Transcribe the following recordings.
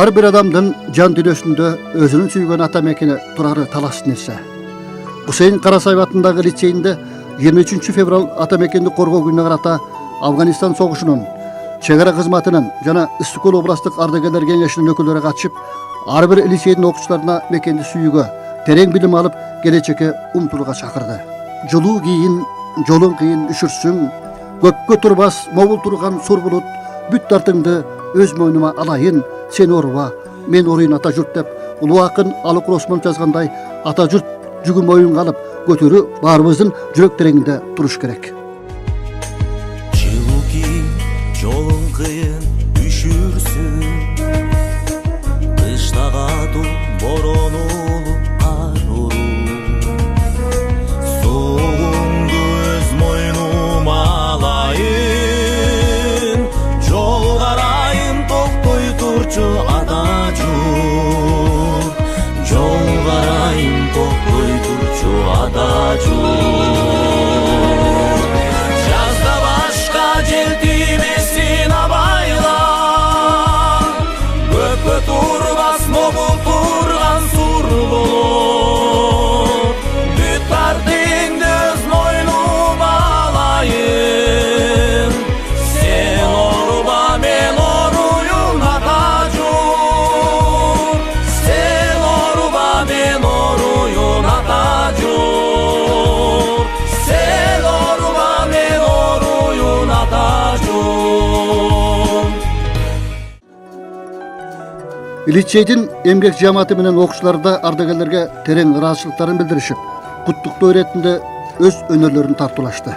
Ар bir adamdın can dünösündө özünün sүйгөн ata mekeni турары талаштын эсе. Hüseyin Karasay atындагы лицейинде 23 fevral ата мекенди коргоо күнүнө карата Afganistan согушунун, чегара кызматынын жана Ыстыккөл областык ардагерлер кеңешинин өкүлдөрү катышып, ар бир лицейдин окуучуларына мекенди сүйүүгө, терең билим алып, келечекке умтулууга чакырды. Жолу кийин, жолуң кыйын үшүрсүң, көккө турбас мобул турган сур булут, бүт тартыңды өз мойнума алайын, сен оруба, мен орuyun ата журт деп, улуу акын Алык Осмон жазгандай, ата журт жүгү моюнга алып, көтөрүү баарыбыздын жүрөк тереңинде туруш керек. Жылуу кийин, жолуң кыйын үшүрсүң, кыштагы атуу борону аруу, сууңду өз мойнума алайын, жол карайын токтой турчу ата журт, жол карайын токтой турчу ата журт. Жазда башка жел тиймесин абайла, көккө турбас мобул турган сур болот, бүт тартыңды өз мойнума алайын, сен оруба, мен оруюн ата журт, сен оруба, мен оруюн ата журт, сен оруба, мен оруюн ата журт. Лицейдин эмгек жамааты менен окуучулар да ардагерлерге терең ыраазычылыктарын билдиришип, куттуктоо иретинде өз өнөрлөрүн тартуулашты.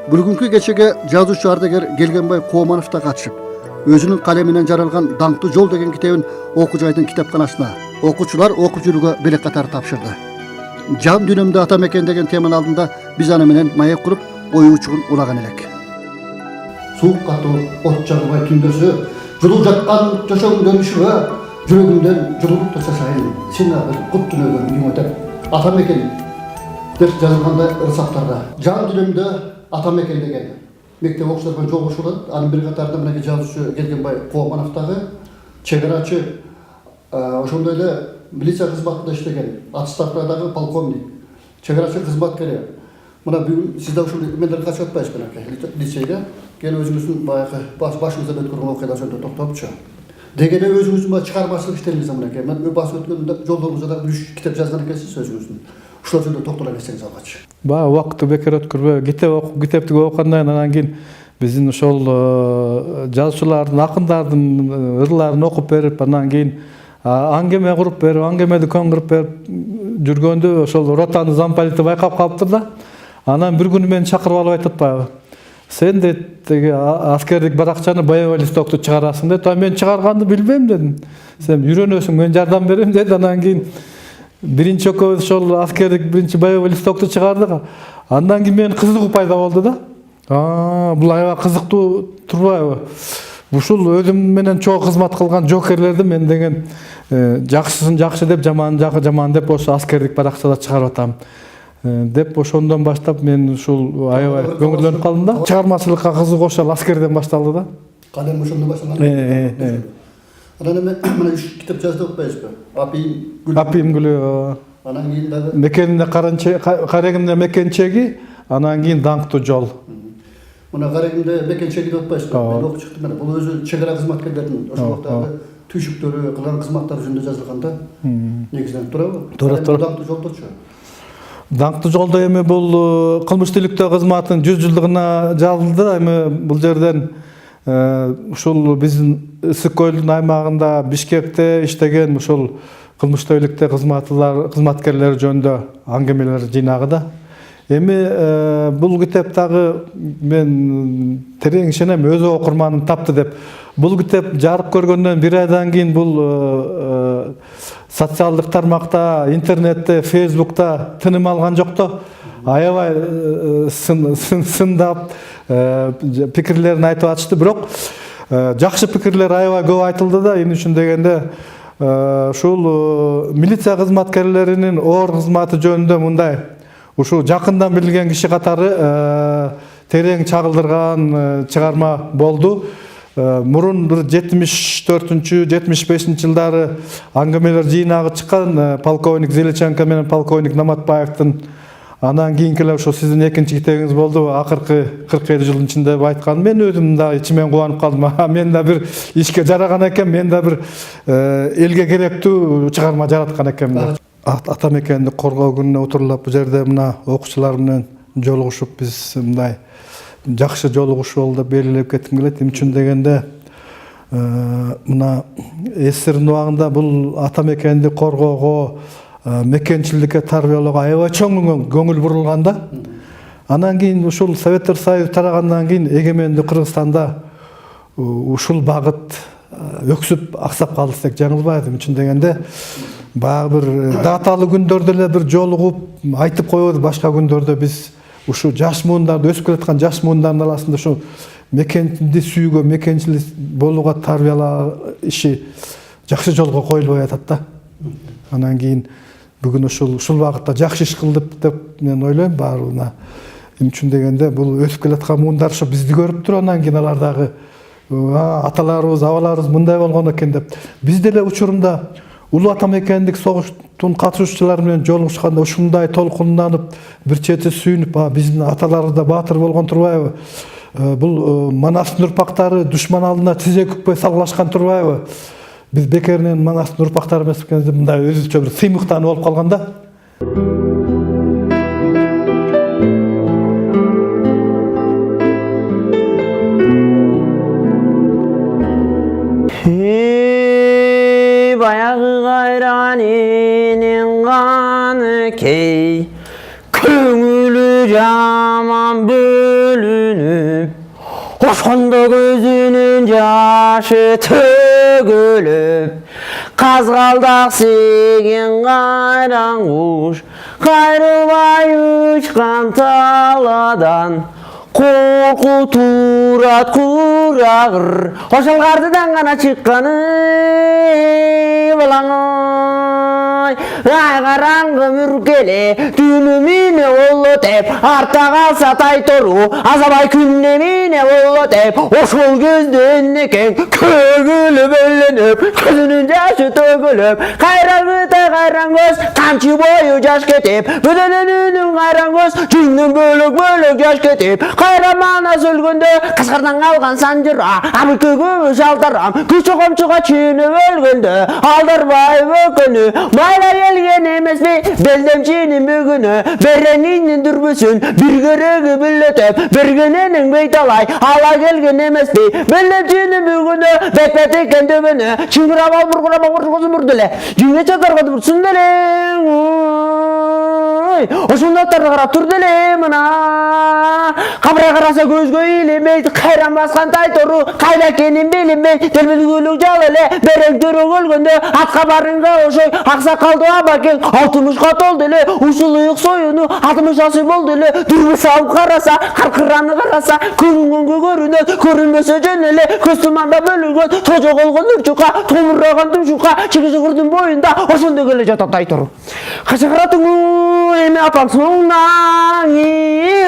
Бүгүнкү кечеге жазуучу ардагер Келгенбай Кооманов да катышып, өзүнүн калеминен жаралган Даңктуу жол деген китебин окуу жайдын китепканасына окуучулар окуп жүрүүгө белек катары тапшырды. Жан дүйнөмдө ата мекен деген теманын алдында биз аны менен маек куруп, ой учугун улаган элек. Суук катуу, от жагыбай түндөсү, жылуу жаткан жашоомдон үшүбө, жүрөгүмдөн жылуулук тосашайын, сен бир кут дүнөгө үйүңө деп, ата мекен деп жазылгандай ырсактарда. Жан дүйнөмдө ата мекен деген мектеп окуучулар менен жолугушулат. Анын бир катарында мынакей жазуучу Келгенбай Кооманов дагы, чегарачы, ошондой эле милиция кызматында иштеген, отставкадагы полковник, чегарачы кызматкери. Мына бүгүн сиз да ушул мендер качып атпайсызбы мынакей лицейге? Келип өзүңүздүн баягы башыңыздан өткөргөн окуяларга токтолупчу. Деген өзүңүздүн чыгармачылык иштериңизде мынакей. Мен басып өткөндө жолдоруңузда да 3 китеп жазган экенсиз өзүңүздүн. ушул жөнүндө токтоло кетсеңиз алгач. Баягы убакытты бекер өткөрбөй, китепти окугандан анан кийин биздин ошол жазуучулардын, акындардын ырларын окуп берип, анан кийин аңгеме куруп берип, аңгемеди көң кырып берип жүргөндө ошол ротаны замполити байкап калыптыр да. Анан бир күнү мени чакырып алып айтат баягы. Сен дейт теги аскердик баракчаны боевой листокту чыгарасың дейт. Мен чыгарганды билбейм дедим. Сен үйрөнөсүң, мен жардам берем дейт. Анан кийин биринчи экөөбүз ошол аскердик биринчи боевой листокту чыгардык. Андан кийин менин кызыгуу пайда болду да. Бул аябай кызыктуу турбайбы? Ушул өзүм менен чоң кызмат кылган жокерлерди мен деген жакшысын жакшы деп, жаманын жаман деп ошо аскердик баракчада чыгарып атам деп ошондон баштап мен ушул аябай көңүлдөнүп калдым да. Чыгармачылыкка кызыгуу ошол аскерден башталды да. Калем ошондо башталган. Анан эми мына 3 китеп жазды окпойсузбу? Апийим гүлү. Анан кийин дагы Мекенинде карегимде мекенчеги, анан кийин даңктуу жол. Мына карегимде мекенчеги деп атпайсызбы? Мен окуп чыктым менен. Бул өзү чек ара кызматкерлердин ошол убактагы түйшүктөрү, кылган кызматтары жөнүндө жазылган да. Негизинен туурабы? Туура. Даңктуу жолдочу. Даңктуу жолдо эми бул кылмыш тиликтөө кызматынын 100 жылдыгына жазылды. Эми бул жерден ушул биздин Ысык көлдүн аймагында Бишкекте иштеген ушул кылмыш тиликтөө кызматкерлери жөнүндө аңгемелер жыйнагы да. Эми бул китеп дагы мен терең ишенем өз окурманын тапты деп. Бул китеп жарык көргөндөн бир айдан кийин бул социалдык тармакта, интернетте, фейсбукта тыным алган жок да. Аябай сындап пикирлерин айтып атышты, бирок жакшы пикирлер аябай көп айтылды да. Эмне үчүн дегенде ушул милиция кызматкерлеринин оор кызматы жөнүндө мындай ушул жакындан билген киши катары терең чагылдырган чыгарма болду. Мурун бир 74-75 жылдары аңгемелер жыйнагы чыккан полковник Зелеченко менен полковник Наматбаевдин. Анан кийинки эле ошо сиздин экинчи китебиңиз болду. Акыркы 47 жылдын ичинде айткан. Мен өзүм да ичимен кубанып калдым. Мен да бир ишке жараган экен, мен да бир элге керектүү чыгарма жараткан экенмин. Ата мекенди коргоо күнүнө отурулуп бу жерде мына окуучулар менен жолугушуп биз мындай жакшы жолугушуу болду деп белгилеп кетким келет. Эмне үчүн дегенде мына СССРдин убагында бул ата мекенди коргоого, мекенчиликке тарбиялоого аябай чоң көңүл бурулган да. Анан кийин ушул Советтер Союзу тарагандан кийин эгеменди Кыргызстанда ушул багыт өксүп аксап калды десек жаңылбайт. Эмне үчүн дегенде баягы бир даталуу күндөрдө эле бир жолугуп айтып коебуз, башка күндөрдө биз ушу жаш муундарды өсүп келаткан жаш муундардын арасында ушу мекенди сүйгө, мекенчил болууга тарбиялаа иши жакшы жолго коюлбай атат да. Анан кийин бүгүн ушул багытта жакшы иш кылдык деп мен ойлойм баарына. Эмне үчүн дегенде бул өсүп келаткан муундар ошо бизди көрүп туруп анан кийин алар дагы аталарыбыз, абаларыбыз мындай болгон экен деп. Биз деле учурунда улуу ата мекендик согуштун катышуучулары менен жолугушканда ушундай толкунданып, бир чети сүйүнүп, биздин аталарыбыз да баатыр болгон турбайбы? Бул Манастын урпактары душман алдына тизек бүкпөй салгылашкан турбайбы? Биз бекеринен Манастын урпактары эмес экенбиз деп мындай өзүнчө бир сыймыктанып болуп калган да. Баягы кайранинин каны кей көңүлү жаман бөлүнүп ошондо көзүнүн жашы төгүлүп казгалдак сеген кайран куш кайрылбай учкан таладан корку турат курагыр ошол кардыдан гана чыкканы балаңай ай караңгы мүркеле түнү эмне болду деп артта калса тайтору азабай күн эмне болду деп ошол көздөн экен көгүлүп бөлүнүп көзүнүн жашы төгүлүп кайра кытай kayran göz, kamçı boyu jaş ketip, bödönünün kayran göz, cündün bölük jaş ketip, kayramana sölgünde, kıskardan kalgan sancıra, abıkı gümüş altaram, küçük komçuğa çiğnip ölgünde, aldırmay bökünü, mayla gelgen emes mi, beldemçinin bugünü, bereninin dürbüsün, bir göregi billetip, bir günenin beytalay, ala gelgen emes mi, beldemçinin bugünü, bekleteken dövünü, çıngırama vurguzum vurdule, cümle çatargadı vursun dele, oşunda tarıqara tur dele, mına, kabra karasa göz göğüyle, kayran baskan taytoru, kayda kenin bilinmey, telbedi gülük jalele, berek dörü gölgünde, atka barınga oşoy, aksa kaldı abaken, 60 kat oldu ele, usuluyuk soyunu, 60 asip oldu ele, durmuş alıp karasa, karkıranı karasa, körüngüngü görünür, körünmese jönele, köstümanda bölüngün, tocok olgun nürçuka, tomurragan tümşuka, çikisi kurdun boyunda, oşunda gele jata taytoru. Kaçakıratın eme apamsın ondan,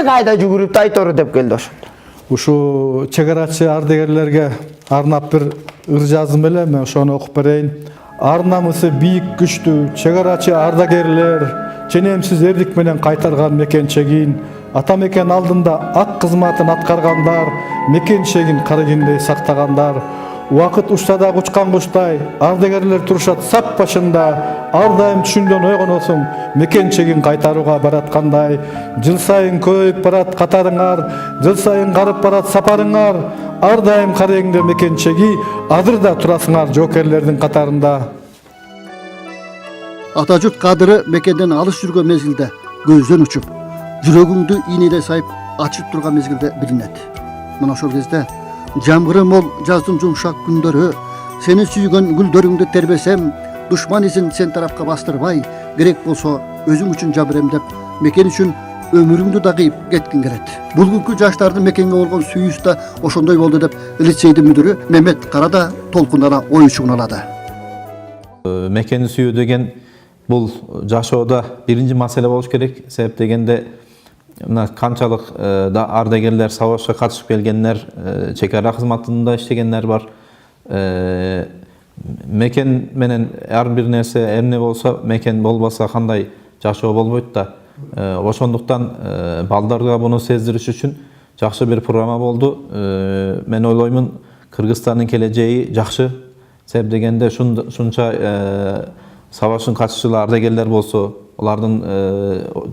kayda жүгүрүп тайтору деп келди ошондо. Ушул чегарачы ардагерлерге арнап бир ыр жаздым эле, мен ошону окуп берейин. Ар намысы бийик күчтүү чегарачы ардагерлер ченемсиз эрдик менен кайтарган мекенчегин, ата мекен алдында ак кызматын аткаргандар, мекенчегин карыгиндей сактагандар. Уақыт учса учкан куштай, ардагерлер турушат сап башында, ар дайым түшүндөн ойгоносуң, мекенчегин кайтарууга бараткандай, жыл сайын көбөйүп барат катарыңар, жыл сайын карып барат сапарыңар, ар дайым караңды мекенчеги, азыр да турасыңар жоокерлердин катарында. Ата журт кадыры мекенден алыс жүргөн мезгилде көздөн учуп, жүрөгүңдү ийнеде сайып ачып турган мезгилде билинет. Мына ошол кезде жамгыры мол жаздын жумшак күндөрү, сени сүйгөн гүлдөрүңдү тербесем, душман изин сен тарапка бастырбай, керек болсо өзүң үчүн жабырем деп, мекен үчүн өмүрүңдү да кыйып кеткиң келет. Бүгүнкү жаштардын мекенге болгон сүйүүсү да ошондой болду деп лицейдин мүдүрү Мемет Кара да толкундана ой чугуналады. Мекени сүйүү деген бул жашоодо биринчи маселе болуш керек. Себеп дегенде мына канчалык да ардагерлер сабашка катышып келгендер, чекара кызматында иштегендер бар. Мекен менен ар бир нерсе эмне болсо, мекен болбаса кандай жашоо болбойт да. Ошондуктан балдарга буну сездириш үчүн жакшы бир программа болду. Мен ойлоймун, Кыргызстандын келечеги жакшы. Себеп дегенде шунча сабаштын катышчылар ардагерлер болсо, алардын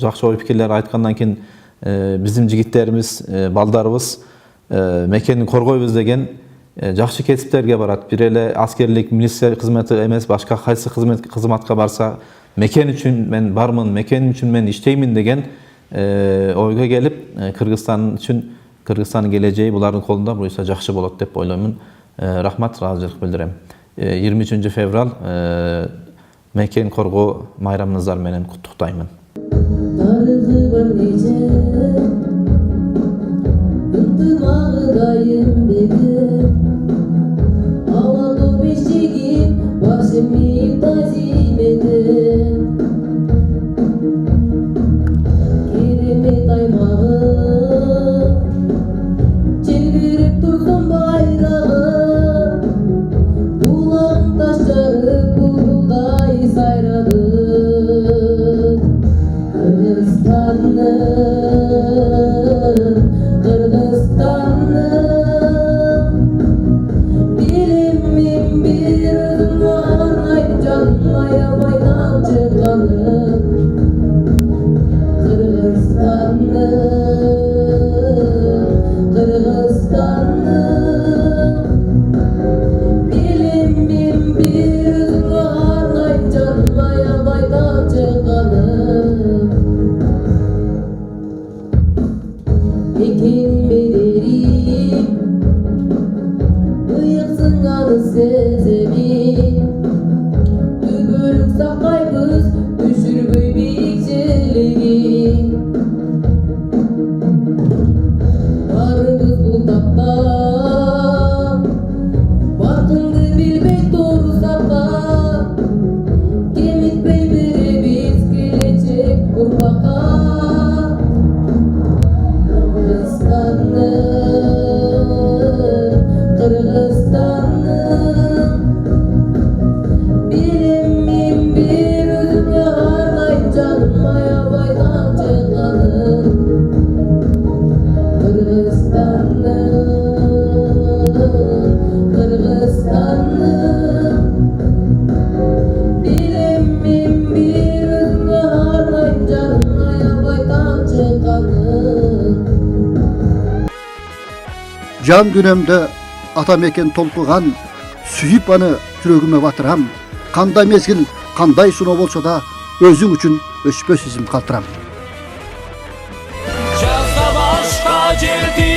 жакшы ой пикирлер айткандан кийин биздин жигиттерибиз, балдарыбыз мекенди коргойбуз деген жакшы кесиптерге барат. Бир эле аскерлик, милиция кызматы эмес, башка кайсы кызматка барса, мекен үчүн мен бармын, мекен үчүн мен иштеймин деген ойго келип, Кыргызстан үчүн, Кыргызстандын келечеги булардын колунда буюрса жакшы болот деп ойлоймун. Рахмат, ыраазычылык билдирем. 23 февраль мекен коргоо майрамыңыздар менен куттуктаймын. Тарыхы бар нече, ынтымағы дайым бегі, ауалу бешегім, башымым тазим еді. Керемет аймағы, желбіріп тұрсын байрағы, бұлағын таш жарып бұлдай сайрады. Bilimim bir özüm canmaya baydan çıkanım. Bilimim bir özüm canmaya baydan çıkanım. Ekinmelerim bıyıksın anı sezemin, tügülük saklayбыз düşürgöy biyikçeligi. Barыбыз бул тапта, бакыңды билбей doğru сапта, кемитпей беребиз Жан дүнемde ata meken толкуган, сүйүп аны жүрөгүмө батырам. Кандай мезгил, кандай суноо болсо да, өзүң үчүн өчпөс изим калтырам. Жазда başka жерди